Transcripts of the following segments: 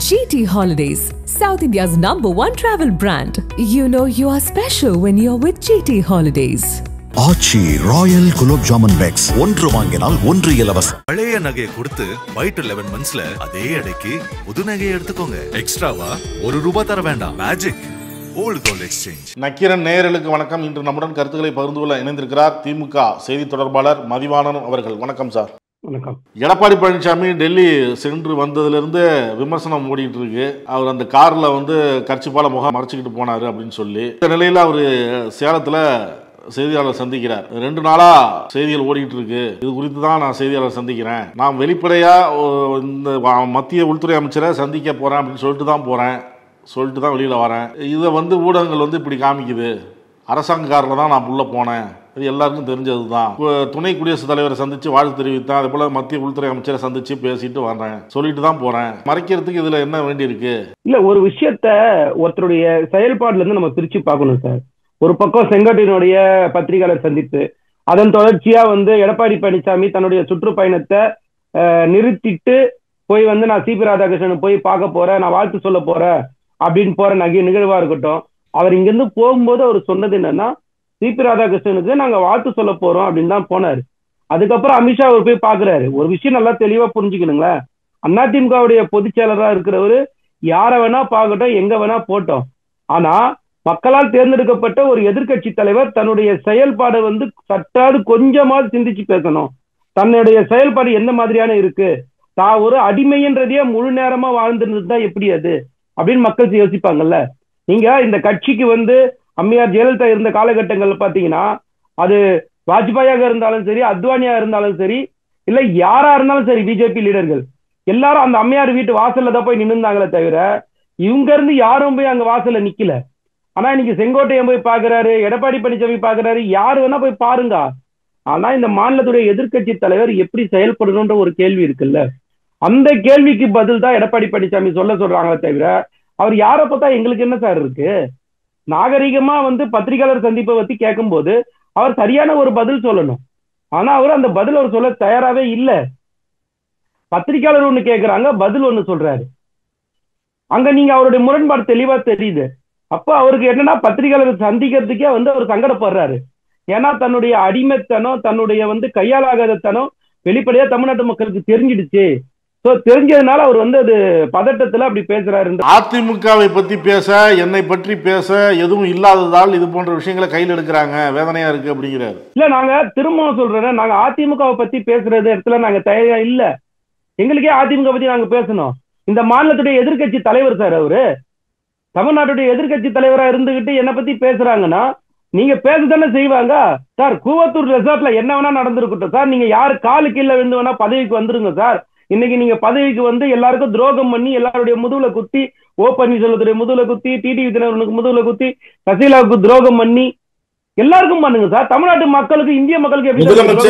GT Holidays, South India's #1 travel brand. You know you are special when you're with GT Holidays. Aachi royal gulab jamun packs ஒன்று வாங்கினால் ஒன்று இலவசம். பழைய நகையை கொடுத்து பை டு 11 monthsல அதே அடைக்கு புது நகையை எடுத்துக்கோங்க. எக்ஸ்ட்ராவா ₹1 தர வேண்டாம். Magic old gold exchange. Nakkheeran நேயர்களுக்கு வணக்கம். இன்று நம்முடன் கருத்துக்களை பகிர்ந்து கொள்ள இணைந்திருக்கிறார் திமுக செய்தி தொடர்பாளர் மதிவாணன் அவர்கள். வணக்கம் சார். வணக்கம். எடப்பாடி பழனிசாமி டெல்லி சென்று வந்ததுலேருந்து விமர்சனம் ஓடிட்டு இருக்கு. அவர் அந்த கார்ல கர்ச்சிப்பால முகம் மறைச்சிக்கிட்டு போனாரு அப்படின்னு சொல்லி, இந்த நிலையில அவர் சேலத்துல செய்தியாளர் சந்திக்கிறார். 2 நாளா செய்திகள் ஓடிட்டு இருக்கு. இது குறித்து தான் நான் செய்தியாளர் சந்திக்கிறேன். நான் வெளிப்படையா இந்த மத்திய உள்துறை அமைச்சரை சந்திக்க போறேன் அப்படின்னு சொல்லிட்டு தான் வெளியில வரேன். இதை ஊடகங்கள் இப்படி காமிக்குது. அரசாங்க காரில் தான் நான் உள்ள போனேன். இது எல்லாருக்கும் தெரிஞ்சது தான். துணை குடியரசுத் தலைவரை சந்திச்சு வாழ்த்து தெரிவித்தேன். அதே போல மத்திய உள்துறை அமைச்சரை சந்திச்சு பேசிட்டு வரேன், சொல்லிட்டு தான் போறேன். மறைக்கிறதுக்கு இதுல என்ன வேண்டி இருக்கு? இல்ல, ஒரு விஷயத்த ஒருத்தருடைய செயல்பாடுல இருந்து நம்ம பிரிச்சு பார்க்கணும் சார். ஒரு பக்கம் செங்கோட்டையனுடைய பத்திரிகையாளர் சந்திப்பு, அதன் தொடர்ச்சியா எடப்பாடி பழனிசாமி தன்னுடைய சுற்றுப்பயணத்தை நிறுத்திட்டு போய் நான் சிபி ராதாகிருஷ்ணன் போய் பார்க்க போறேன், நான் வாழ்த்து சொல்ல போறேன் அப்படின்னு போற நிகழ்வா இருக்கட்டும். அவர் இங்கிருந்து போகும்போது அவர் சொன்னது என்னன்னா, சிபி ராதாகிருஷ்ணனுக்கு நாங்க வாழ்த்து சொல்ல போறோம் அப்படின்னு தான் போனாரு. அதுக்கப்புறம் அமித்ஷா அவர் போய் பாக்குறாரு. ஒரு விஷயம் நல்லா தெளிவா புரிஞ்சுக்கணுங்களேன். அதிமுகவுடைய பொதுச் செயலரா இருக்கிறவரு யாரை வேணா பார்க்கட்டும், எங்க வேணா போட்டோம். ஆனா மக்களால் தேர்ந்தெடுக்கப்பட்ட ஒரு எதிர்கட்சி தலைவர் தன்னுடைய செயல்பாடு சற்றாவது கொஞ்சமாவது சிந்திச்சு பேசணும். தன்னுடைய செயல்பாடு எந்த மாதிரியான இருக்கு, தான் ஒரு அடிமைன்றதையே முழு நேரமா வாழ்ந்துருந்தா எப்படி அது அப்படின்னு மக்கள் யோசிப்பாங்கல்ல. நீங்க இந்த கட்சிக்கு அம்மையார் ஜெயலலிதா இருந்த காலகட்டங்கள் பாத்தீங்கன்னா, அது வாஜ்பாயாக இருந்தாலும் சரி, அத்வானியா இருந்தாலும் சரி, இல்ல யாரா இருந்தாலும் சரி, பிஜேபி லீடர்கள் எல்லாரும் அந்த அம்மையார் வீட்டு வாசல்ல தான் போய் நின்னுந்தாங்களே தவிர இவங்க இருந்து யாரும் போய் அங்க வாசல்ல நிக்கல. ஆனா இன்னைக்கு செங்கோட்டையன் போய் பாக்குறாரு, எடப்பாடி பழனிசாமி பாக்குறாரு, யாரு வேணா போய் பாருங்க. ஆனா இந்த மாநிலத்துடைய எதிர்கட்சி தலைவர் எப்படி செயல்படணும்ன்ற ஒரு கேள்வி இருக்குல்ல, அந்த கேள்விக்கு பதில் தான் எடப்பாடி பழனிசாமி சொல்றாங்களே தவிர அவர் யாரை பார்த்தா எங்களுக்கு என்ன சார் இருக்கு. நாகரிகமா பத்திரிகையாளர் சந்திப்பை பத்தி கேட்கும் போது அவர் சரியான ஒரு பதில் சொல்லணும். ஆனா அவர் அந்த பதில் அவர் சொல்ல தயாராவே இல்லை. பத்திரிகையாளர் ஒண்ணு கேட்கிறாங்க, பதில் ஒண்ணு சொல்றாரு. அங்க நீங்க அவருடைய முரண்பாடு தெளிவா தெரியுது. அப்ப அவருக்கு என்னன்னா, பத்திரிகையாளர் சந்திக்கிறதுக்கே அவர் சங்கடப்படுறாரு. ஏன்னா தன்னுடைய அடிமைத்தனம், தன்னுடைய கையாளாகாதத்தனம் வெளிப்படையா தமிழ்நாட்டு மக்களுக்கு தெரிஞ்சிடுச்சு. தெரிஞ்சதுனால அவர் அது பதட்டத்துல அப்படி பேசுறாரு. அதிமுகவை பத்தி பேச, என்னை பற்றி பேச எதுவும் இல்லாததால் இது போன்ற விஷயங்களை கையில் எடுக்கிறாங்க, வேதனையா இருக்கு அப்படிங்கிறாரு. இல்ல, நாங்க திரும்பவும் சொல்றேன், நாங்க அதிமுகவை பத்தி பேசுறது இடத்துல நாங்க தயாரா இல்ல. எங்களுக்கே அதிமுக பத்தி நாங்க பேசணும். இந்த மாநிலத்துடைய எதிர்கட்சி தலைவர் சார், அவரு தமிழ்நாட்டுடைய எதிர்கட்சி தலைவரா இருந்துகிட்டு என்ன பத்தி பேசுறாங்கன்னா நீங்க பேசத்தானே செய்வாங்க சார். கூவத்தூர் ரெசார்ட்ல என்ன வேணா நடந்திருக்கட்டும் சார், நீங்க யாரு காலு கீழே விழுந்து வேணா பதவிக்கு வந்துருங்க சார். இன்னைக்கு நீங்க பதவிக்கு எல்லாருக்கும் துரோகம் பண்ணி, எல்லாருடைய முதுகுல குத்தி, ஓ பன்னீர்செல்வத்துடைய முதுகுல குத்தி, டிடிவி தினகரனுக்கு முதுகுல குத்தி, சசிகலாவுக்கு துரோகம் பண்ணி எல்லாருக்கும் பண்ணுங்க சார். தமிழ்நாட்டு மக்களுக்கு, இந்திய மக்களுக்கு எப்படி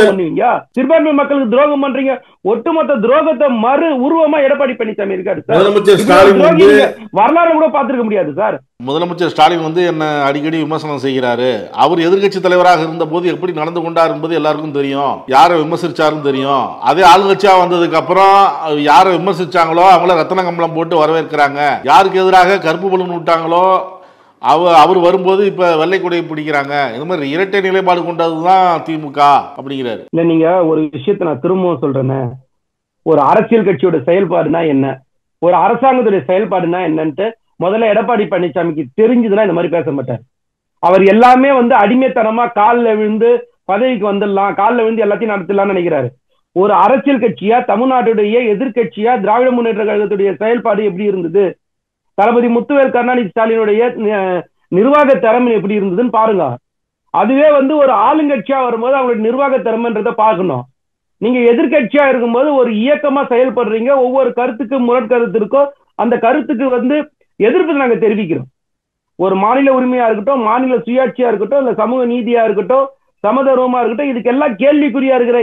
பண்ணுவீங்க? சிறுபான்மை மக்களுக்கு துரோகம் பண்றீங்க. ஒட்டுமொத்த துரோகத்தை மறு உருவமா எடப்பாடி பழனிசாமி இருக்காரு சார். வரலாறு கூட பார்த்திருக்க முடியாது சார். முதலமைச்சர் ஸ்டாலின் என்ன அடிக்கடி விமர்சனம் செய்கிறாரு. அவர் எதிர்கட்சி தலைவராக இருந்த போது எப்படி நடந்து கொண்டார் என்பது எல்லாருக்கும் தெரியும். யாரை விமர்சிச்சாருன்னு தெரியும். அதே ஆளுங்கட்சியா வந்ததுக்கு அப்புறம் யாரை விமர்சிச்சாங்களோ அவங்கள ரத்தன கம்பளம் போட்டு வரவேற்கிறாங்க. யாருக்கு எதிராக கருப்பு பலூன் விட்டாங்களோ அவர் வரும்போது இப்ப வெள்ளை கொடையை பிடிக்கிறாங்க. இந்த மாதிரி இரட்டை நிலைப்பாடு கொண்டதுதான் திமுக அப்படிங்கிறாரு. இல்ல, நீங்க ஒரு விஷயத்த நான் திரும்பவும் சொல்றேன்னு, ஒரு அரசியல் கட்சியோட செயல்பாடுனா என்ன, ஒரு அரசாங்கத்துடைய செயல்பாடுனா என்னன்ட்டு முதல்ல எடப்பாடி பழனிசாமிக்கு தெரிஞ்சதுன்னா இந்த மாதிரி பேச மாட்டார். அவர் எல்லாமே அடிமைத்தனமா காலில் விழுந்து பதவிக்கு வந்துடலாம், காலில் விழுந்து எல்லாத்தையும் நடத்தலாம்னு நினைக்கிறாரு. ஒரு அரசியல் கட்சியா, தமிழ்நாட்டுடைய எதிர்கட்சியா திராவிட முன்னேற்ற கழகத்துடைய செயல்பாடு எப்படி இருந்தது, தளபதி முத்துவேல் கருணாநிதி ஸ்டாலினுடைய நிர்வாக திறமை எப்படி இருந்ததுன்னு பாருங்க. அதுவே ஒரு ஆளுங்கட்சியா வரும்போது அவங்களுடைய நிர்வாக திறமைன்றதை பார்க்கணும். நீங்க எதிர்கட்சியா இருக்கும்போது ஒரு இயக்கமா செயல்படுறீங்க. ஒவ்வொரு கருத்துக்கு முரண்கருத்து இருக்கோ அந்த கருத்துக்கு எதிர்ப்பு நாங்க தெரிவிக்கிறோம். ஒரு மாநில உரிமையா இருக்கட்டும், மாநில சுயாட்சியா இருக்கட்டும், இல்ல சமூக நீதியா இருக்கட்டும், சமதர்மமா இருக்கட்டும், இதுக்கெல்லாம் கேள்விக்குறியா இருக்கிற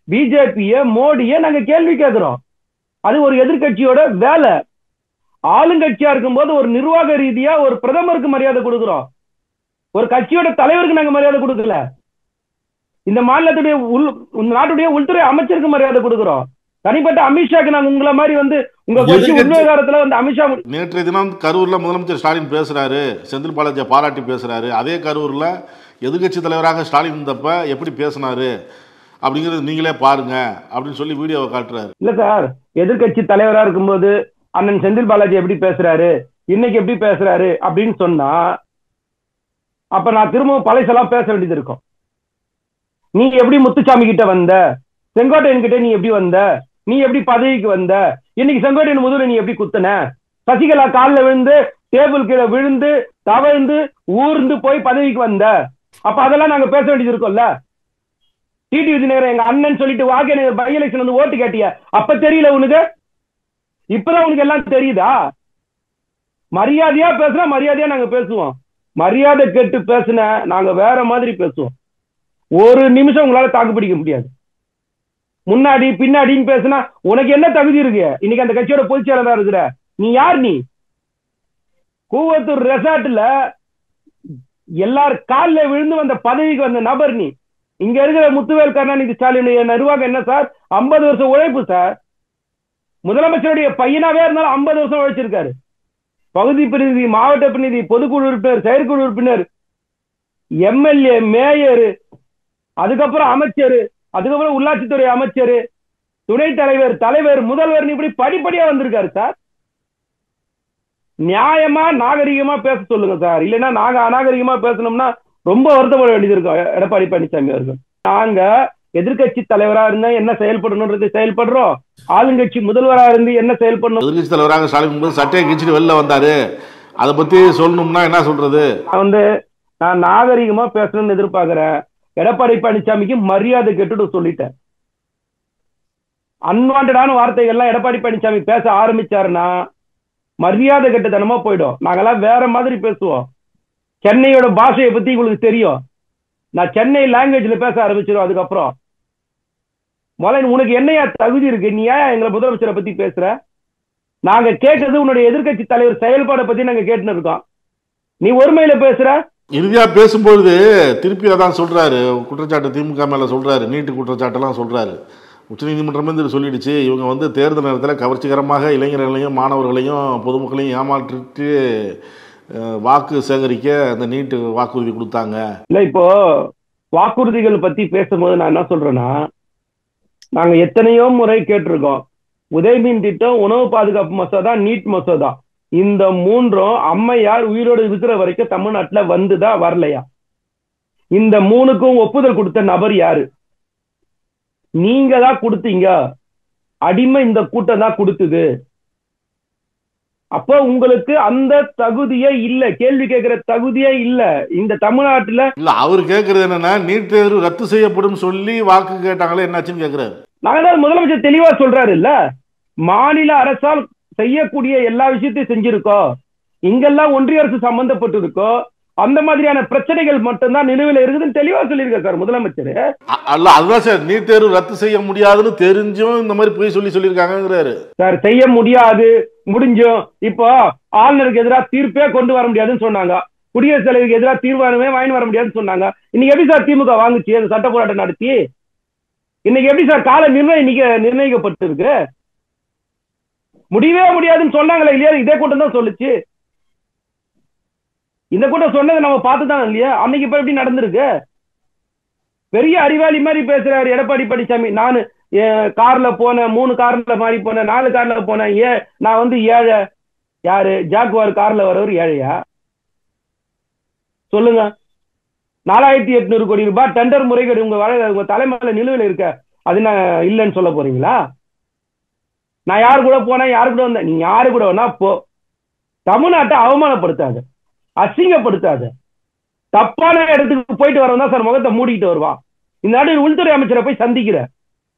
பிஜேபிய, மோடிய நாங்க கேள்வி கேட்கிறோம். அது ஒரு எதிர்கட்சியோட வேலை. ஆளுங்கட்சியா இருக்கும்போது ஒரு நிர்வாக ரீதியா ஒரு பிரதமருக்கு மரியாதை கொடுக்கிறோம். ஒரு கட்சியோட தலைவருக்கு நாங்க மரியாதை கொடுக்கல. இந்த மாநிலத்துடைய நாட்டுடைய உள்துறை அமைச்சருக்கு மரியாதை கொடுக்கிறோம். தனிப்பட்ட அமித்ஷாக்கு நாங்க உங்களை மாதிரி வந்து உங்க கட்சி உண்மைகாரத்துல வந்து அமித்ஷா நேற்றைய தினம் கரூர்ல முதலமைச்சர் ஸ்டாலின் பேசுறாரு, செந்தில் பாலாஜியை பாராட்டி பேசுறாரு. அதே கரூர்ல எதிர்கட்சி தலைவராக ஸ்டாலின் இருந்தப்ப எப்படி பேசினாரு அப்படிங்கிறது நீங்களே பாருங்க அப்படின்னு சொல்லி வீடியோவை காட்டுறாரு. இல்ல சார், எதிர்கட்சி தலைவரா இருக்கும்போது அண்ணன் செந்தில் பாலாஜி எப்படி பேசுறாரு, இன்னைக்கு எப்படி பேசுறாரு அப்படின்னு சொன்னா அப்ப நான் திரும்பவும் பழைசெல்லாம் பேச வேண்டியது இருக்கும். நீ எப்படி முத்துசாமி கிட்ட வந்த, செங்கோட்டையன் கிட்ட நீ எப்படி வந்த, நீ எப்படி பதவிக்கு வந்த, இன்னைக்கு செங்கோட்டையன் முதல்ல நீ எப்படி குத்துன, சசிகலா காலில் விழுந்து டேபிள் கீழே விழுந்து தவழ்ந்து ஊர்ந்து போய் பதவிக்கு வந்த, அப்ப அதெல்லாம் நாங்க பேச வேண்டியது இருக்கும்ல. டிடி விஜயநகர் எங்க அண்ணன் சொல்லிட்டு வாக்கு பை எலெக்ஷன் வந்து ஓட்டு கேட்டிய, அப்ப தெரியல உனக்கு? இப்பதான் உனக்கு எல்லாம் தெரியுதா? மரியாதையா பேசுனா மரியாதையா நாங்க பேசுவோம், மரியாதை கெட்டு பேசுன நாங்க வேற மாதிரி பேசுவோம். ஒரு நிமிஷம் உங்களால தாக்கு பிடிக்க முடியாது. முன்னாடி பின்னாடின்னு பேசுனா உனக்கு என்ன தகுதி இருக்கு? இன்னைக்கு அந்த கட்சியோட பொதுச் செயலரா இருக்கிற நீ யார்? நீ கூவத்தூர் ரெசார்ட்ல எல்லாரும் காலில் விழுந்து வந்த பதவிக்கு வந்த நபர் நீ. இங்க இருக்கிற முத்துவேல் கருணாநிதி ஸ்டாலின் நிர்வாகம் என்ன சார்? 50 வருஷம் உழைப்பு சார். முதலமைச்சருடைய பையனாவே இருந்தாலும் 50 வருஷம் உழைச்சிருக்காரு. பகுதி பிரதிநிதி, மாவட்ட பிரதிநிதி, பொதுக்குழு உறுப்பினர், செயற்குழு உறுப்பினர், எம்எல்ஏ, மேயர், அதுக்கப்புறம் அமைச்சர், அதுக்கப்புறம் உள்ளாட்சித்துறை அமைச்சர், துணைத் தலைவர், தலைவர், முதல்வர், இப்படி படிப்படியா வந்திருக்காரு சார். நியாயமா நாகரிகமா பேச சொல்லுங்க சார். இல்லைன்னா நாங்க அநாகரிகமா பேசணும்னா ரொம்ப வருத்தப்பட வேண்டியது இருக்கும் எடப்பாடி பழனிசாமி அவர்கள். நாங்க எதிர்கட்சி தலைவரா இருந்தா என்ன செயல்படணும்ன்றது செயல்படுறோம், ஆளுங்கட்சி முதல்வரா இருந்து என்ன செயல்படணும். எதிர்கட்சி தலைவராக ஸ்டாலின் சட்டையை கிழிச்சிட்டு வெளில வந்தாரு, அதை பத்தி சொல்லணும்னா என்ன சொல்றது? நான் நாகரிகமா பேசணும்னு எதிர்பார்க்கிறேன். எடப்பாடி பழனிசாமிக்கு மரியாதை கெட்டுட்டு சொல்லிட்டேன். அன்வான்டான வார்த்தைகள்லாம் எடப்பாடி பழனிசாமி பேச ஆரம்பிச்சாருன்னா மரியாதை கெட்டத்தனமா போயிடும். நாங்கெல்லாம் வேற மாதிரி பேசுவோம். சென்னையோட பாஷையை பத்தி உங்களுக்கு தெரியும். நான் சென்னை லாங்குவேஜ்ல பேச ஆரம்பிச்சிடும். அதுக்கப்புறம் முதல்ல உனக்கு என்னையா தகுதி இருக்கு? நீ ஏன் எங்களை முதலமைச்சரை பத்தி பேசுற? நாங்க கேட்கறது உன்னுடைய எதிர்கட்சி தலைவர் செயல்பாடை பத்தி நாங்க கேட்டுன்னு இருக்கோம். நீ ஒருமையில பேசுற. இறுதியா பேசும்பொழுது திருப்பி அதான் சொல்றாரு, குற்றச்சாட்டு திமுக மேல சொல்றாரு, நீட்டு குற்றச்சாட்டெல்லாம் சொல்றாரு. உச்சநீதிமன்றமே இது சொல்லிடுச்சு, இவங்க வந்து தேர்தல் நேரத்தில் கவர்ச்சிகரமாக இளைஞர்களையும் மாணவர்களையும் பொதுமக்களையும் ஏமாற்றிட்டு வாக்கு சேகரிக்க அந்த நீட்டு வாக்குறுதி கொடுத்தாங்க. இல்ல, இப்போ வாக்குறுதிகள் பத்தி பேசும்போது நான் என்ன சொல்றேன்னா, நாங்க எத்தனையோ முறை கேட்டிருக்கோம். உதயமின் திட்டம், உணவு பாதுகாப்பு மசோதா, நீட் மசோதா, இந்த மூன்றும் அம்மையார் உயிரோடு இருக்கிற வரைக்கும் தமிழ்நாட்டுல வந்துதா வரலையா? இந்த மூணுக்கும் ஒப்புதல் கொடுத்த நபர் யாரு? நீங்க தான் கொடுத்தீங்க. அடிமை இந்த கூட்டம் தான் கொடுத்தது. அப்ப உங்களுக்கு அந்த தகுதியே இல்ல, கேள்வி கேட்கிற தகுதியே இல்ல இந்த தமிழ்நாட்டுல. இல்ல, அவரு கேட்கறது என்னன்னா, நீட் தேர்வு ரத்து செய்யப்படும் சொல்லி வாக்கு கேட்டாங்களே, என்னாச்சுன்னு கேட்கிறாரு. நாங்க முதலமைச்சர் தெளிவா சொல்றாரு இல்ல, மாநில அரசால் செய்யக்கூடிய எல்லா விஷயத்தையும் செஞ்சிருக்கோம். இங்கெல்லாம் ஒன்றிய அரசு சம்பந்தப்பட்டு இருக்கோ அந்த மாதிரியான பிரச்சனைகள் மட்டும்தான் நிலுவையில் இருக்குதுன்னு தெளிவா சொல்லியிருக்காரு சார் முதலமைச்சர். அல்ல, அதுதான் சார், நீட் தேர்வு ரத்து செய்ய முடியாதுன்னு தெரிஞ்சும் இந்த மாதிரி போய் சொல்லியிருக்காங்கிறாரு சார். செய்ய முடியாது, முடிஞ்சும். இப்போ ஆளுநருக்கு எதிராக தீர்ப்பே கொண்டு வர முடியாதுன்னு சொன்னாங்க. குடியரசுத் தலைவருக்கு எதிராக தீர்மானமே வாங்கி வர முடியாதுன்னு சொன்னாங்க. இன்னைக்கு எப்படி சார் திமுக வாங்குச்சு அந்த சட்ட போராட்டம் நடத்தி? இன்னைக்கு எப்படி சார் கால நிர்ணயிக்கப்பட்டு இருக்கு? முடியவே முடியாதுன்னு சொன்னாங்களே இல்லையா? இதே கூட்டம் தான் சொல்லுச்சு. இந்த கூட்டம் சொன்னதை நம்ம பார்த்துதான் இல்லையா? அன்னைக்கு இப்ப எப்படி நடந்திருக்கு? பெரிய அறிவாளி மாதிரி பேசுறாரு எடப்பாடி பழனிசாமி. நான் கார்ல போனேன், 3 கார்ல மாறி போனேன், 4 கார்ல போனேன், நான் வந்து ஏழை. யாரு? ஜாக்குவார் கார்ல வரவர் ஏழையா? சொல்லுங்க. 4800 கோடி ரூபாய் டெண்டர் முறைகேடு உங்க தலைமையில நிலுவையில் இருக்க, அது நான் இல்லைன்னு சொல்ல போறீங்களா? நான் யாரு கூட போனேன், யாரு கூட வந்தேன்? நீ யாரு கூட வேணா போ, தமிழ்நாட்டை அவமானப்படுத்தாது, அசிங்கப்படுத்தாது. தப்பான இடத்துக்கு போயிட்டு வரவன் தான் சார் முகத்தை மூடிக்கிட்டு வருவான். இந்த நாடு உள்துறை அமைச்சரை போய் சந்திக்கிற,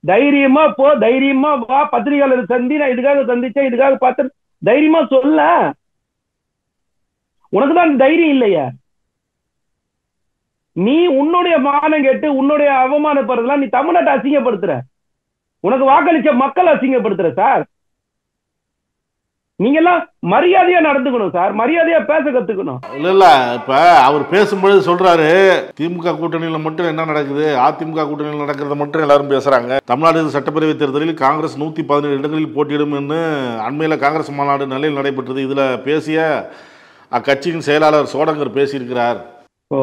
தைரியமா போ, தைரியமா வா, பத்திரிகையாளர் சந்தி, நான் இதுக்காக சந்திச்சேன், இதுக்காக பார்த்து தைரியமா சொல்ல. உனக்குதான் தைரியம் இல்லையா? நீ உன்னுடைய மானம் கேட்டு உன்னுடைய அவமானப்படுறதுலாம் நீ தமிழ்நாட்டை அசிங்கப்படுத்துற, உனக்கு வாக்களிச்ச மக்கள் அசிங்கப்படுத்துற சார். நீங்க எல்லாம் மரியாதையா நடந்துக்கணும் சார், மரியாதையா பேச கத்துக்கணும். இல்ல இப்ப அவர் பேசும்பொழுது சொல்றாரு திமுக கூட்டணியில மட்டும் என்ன நடக்குது, அதிமுக கூட்டணியில் நடக்கிறத மட்டும் எல்லாரும் பேசுறாங்க. தமிழ்நாடு சட்டப்பேரவை தேர்தலில் காங்கிரஸ் 117 இடங்களில் போட்டியிடும் என்று அண்மையில காங்கிரஸ் மாநாடு நிலையில் நடைபெற்றது. இதுல பேசிய அக்கட்சியின் செயலாளர் சோடங்கர் பேசியிருக்கிறார். ஓ,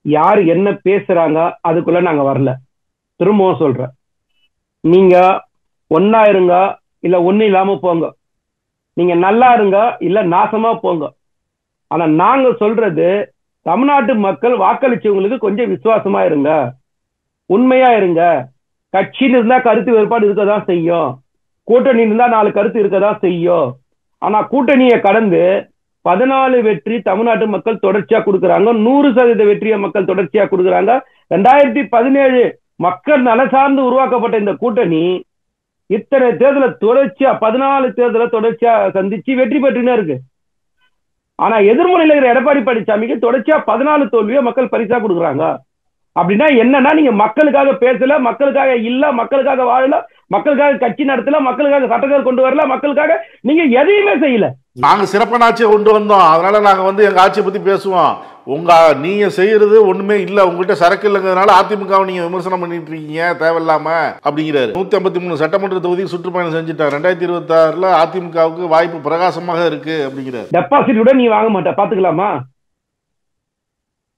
யாரு என்ன பேசுறாங்க அதுக்குள்ள நாங்க வரல. திரும்பவும் சொல்றேன், நீங்க ஒன்னா இருங்க இல்ல ஒண்ணு இல்லாம போங்க, நீங்க நல்லா இருங்க இல்ல நாசமா போங்க. ஆனா நாங்க சொல்றது தமிழ்நாட்டு மக்கள் வாக்களிச்சவங்களுக்கு கொஞ்சம் விசுவாசமா இருங்க, உண்மையா இருங்க. கட்சின்னு இருந்தா கருத்து வேறுபாடு இருக்கதான் செய்யும், கூட்டணி இருந்தா 4 கருத்து இருக்கதான் செய்யும். ஆனா கூட்டணியை கடந்து 14 வெற்றி தமிழ்நாட்டு மக்கள் தொடர்ச்சியா கொடுக்குறாங்க, 100% வெற்றியை மக்கள் தொடர்ச்சியா கொடுக்குறாங்க. 2017 மக்கள் நல சார்ந்து உருவாக்கப்பட்ட இந்த கூட்டணி இத்தனை தேர்தலை தொடர்ச்சியா 14 தேர்தலை தொடர்ச்சியா சந்திச்சு வெற்றி பெற்றுன்னு இருக்கு. ஆனா எதிர்முனையில் இருக்கிற எடப்பாடி பழனிசாமிக்கு தொடர்ச்சியா 14 தோல்வியை மக்கள் பரிசா கொடுக்குறாங்க. அப்படின்னா என்னன்னா, நீங்க மக்களுக்காக பேசல, மக்களுக்காக இல்ல, மக்களுக்காக வாழல, மக்களுக்காக கட்சி நடத்தல, மக்களுக்காக சட்டங்கள் கொண்டு வரல, மக்களுக்காக நீங்க எதையுமே செய்யல. நாங்க சிறப்பான ஆட்சியை கொண்டு வந்தோம், அதனால நாங்க எங்க ஆட்சியை பத்தி பேசுவோம். நீங்க செய்யறது ஒண்ணுமே இல்ல, உங்ககிட்ட சரக்கு இல்லைங்கிறதுனால அதிமுகவை நீங்க விமர்சனம் பண்ணிட்டு இருக்கீங்க தேவையில்லாம அப்படிங்கிறாரு. 153 சட்டமன்ற தொகுதி சுற்றுப்பயணம் செஞ்சுட்டார். 2026 அதிமுகவுக்கு வாய்ப்பு பிரகாசமாக இருக்கு அப்படிங்கிறாரு. டெபாசிட் கூட நீ வாங்க மாட்ட, பாத்துக்கலாமா?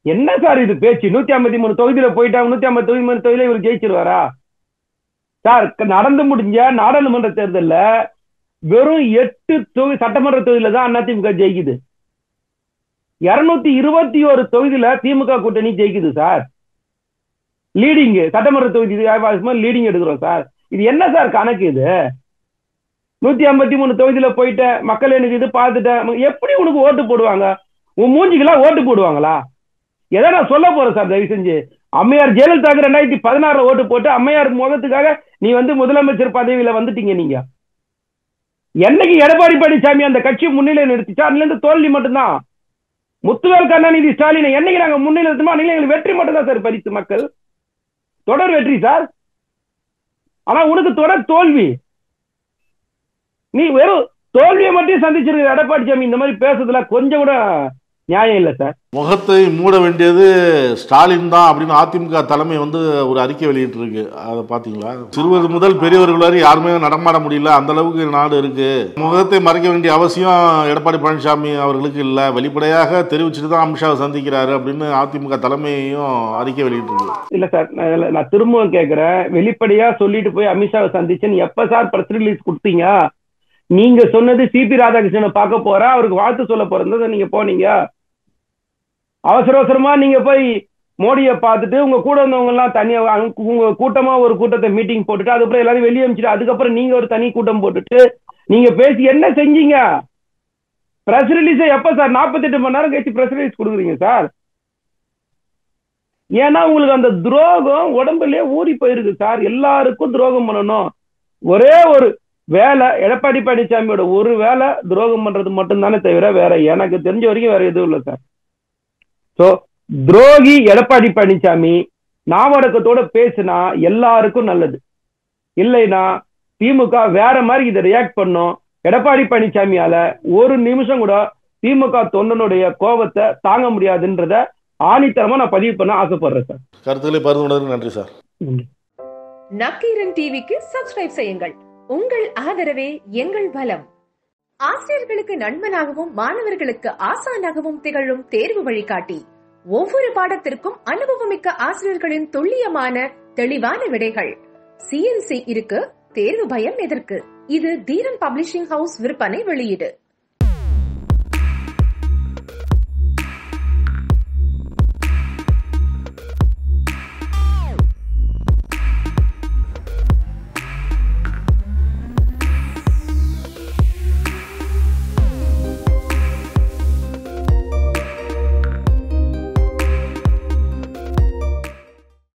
என்ன சார் இது பேச்சு? 153 தொகுதியில போயிட்டாங்க, 153 தொகுதியில இவர் ஜெயிச்சிருவாரா சார்? நடந்து முடிஞ்ச நாடாளுமன்ற தேர்தல்ல வெறும் 8 சட்டமன்ற தொகுதியில தான் அதிமுக ஜெயிக்குது. 221 தொகுதியில திமுக கூட்டணி ஜெயிக்குது சார். லீடிங் சட்டமன்ற தொகுதி லீடிங் எடுக்கிறோம் சார். இது என்ன சார் கணக்கு இது? 153 தொகுதியில போயிட்ட மக்கள் எனக்கு இது பார்த்துட்டேன், எப்படி உனக்கு ஓட்டு போடுவாங்க? உன் மூஞ்சிக்கெல்லாம் ஓட்டு போடுவாங்களா? எதை நான் சொல்ல போறேன் சார், தயவு செஞ்சு. அம்மையார் ஜெயலலிதாவுக்கு 2016 ஓட்டு போட்டு அம்மையார் முகத்துக்காக நீ முதலமைச்சர் பதவியில வந்துட்டீங்க. நீங்க என்னைக்கு எடப்பாடி பழனிசாமி அந்த கட்சி முன்னிலை நிறுத்திச்சா அதுல இருந்து தோல்வி மட்டும்தான். முத்துவேல் கருணாநிதி ஸ்டாலினை என்னைக்கு நாங்க முன்னிலை நிறுத்தமோ அன்னைக்கு எங்களுக்கு வெற்றி மட்டும்தான் சார் பரிசு. மக்கள் தொடர் வெற்றி சார். ஆனா உனக்கு தொடர் தோல்வி. நீ வெறும் தோல்வியை மட்டும் சந்திச்சிருக்க எடப்பாடி சாமி இந்த மாதிரி பேசுறதுல கொஞ்சம் கூட நியாயம் இல்லை சார். முகத்தை மூட வேண்டியது ஸ்டாலின் தான் அப்படின்னு அதிமுக தலைமை ஒரு அறிக்கை வெளியிட்டு இருக்கு. அதை பாத்தீங்களா? சிறுவர் முதல் பெரியவர்கள் வரை யாருமே நடமாட முடியல, அந்த அளவுக்கு நாடு இருக்கு. முகத்தை மறைக்க வேண்டிய அவசியம் எடப்பாடி பழனிசாமி அவர்களுக்கு இல்ல, வெளிப்படையாக தெரிவிச்சுட்டு தான் அமித்ஷாவை சந்திக்கிறாரு அப்படின்னு அதிமுக தலைமையும் அறிக்கை வெளியிட்டு இருக்கு. இல்ல சார், நான் திரும்பவும் கேட்கிறேன், வெளிப்படையா சொல்லிட்டு போய் அமித்ஷாவை சந்திச்சேன்னு எப்ப சார் பிரஸ் ரிலீஸ் கொடுத்தீங்க? நீங்க சொன்னது சிபி ராதாகிருஷ்ணனை பார்க்க போற, அவருக்கு வாழ்த்து சொல்ல போறது நீங்க போனீங்க. அவசர அவசரமா நீங்க போய் மோடியை பார்த்துட்டு உங்க கூட வந்தவங்க எல்லாம் தனியா உங்க கூட்டமா ஒரு கூட்டத்தை மீட்டிங் போட்டுட்டு அதுக்கப்புறம் எல்லாரும் வெளியே அனுப்பிச்சுட்டு அதுக்கப்புறம் நீங்க ஒரு தனி கூட்டம் போட்டுட்டு நீங்க பேசி என்ன செஞ்சீங்க? பிரஸ் ரிலீஸ் எப்ப சார்? 48 மணி நேரம் கழிச்சு பிரஸ் ரிலீஸ் கொடுக்குறீங்க சார். ஏன்னா உங்களுக்கு அந்த துரோகம் உடம்புலயே ஊறி போயிருக்கு சார். எல்லாருக்கும் துரோகம் பண்ணணும். ஒரே ஒரு வேலை எடப்பாடி பழனிசாமியோட ஒரு வேலை துரோகம் பண்றது மட்டும்தானே தவிர வேற எனக்கு தெரிஞ்ச வரைக்கும் வேற எதுவும் இல்லை சார். சோ துரோகி எடப்பாடி பழனிசாமி நாவடக்கத்தோட பேசினா எல்லாருக்கும் நல்லது. இல்லைன்னா திமுக வேற மாதிரி இதை ரியாக்ட் பண்ணும். எடப்பாடி பழனிசாமியால ஒரு நிமிஷம் கூட திமுக தொண்டனுடைய கோபத்தை தாங்க முடியாதுன்றத ஆணித்தரமா நான் பதிவு பண்ண ஆசைப்படுறேன் சார். கருத்துக்களை பகிர்ந்து நன்றி சார். நக்கீரன் டிவிக்கு சப்ஸ்கிரைப் செய்யுங்கள். உங்கள் ஆதரவே எங்கள் பலம். ஆசிரியர்களுக்கு நண்பனாகவும் மாணவர்களுக்கு ஆசானாகவும் திகழும் தேர்வு வழிகாட்டி. ஒவ்வொரு பாடத்திற்கும் அனுபவமிக்க ஆசிரியர்களின் துல்லியமான தெளிவான விடைகள். CNC இருக்கு, தேர்வு பயம் எதற்கு? இது தீரன் பப்ளிஷிங் ஹவுஸ் விற்பனை வெளியீடு.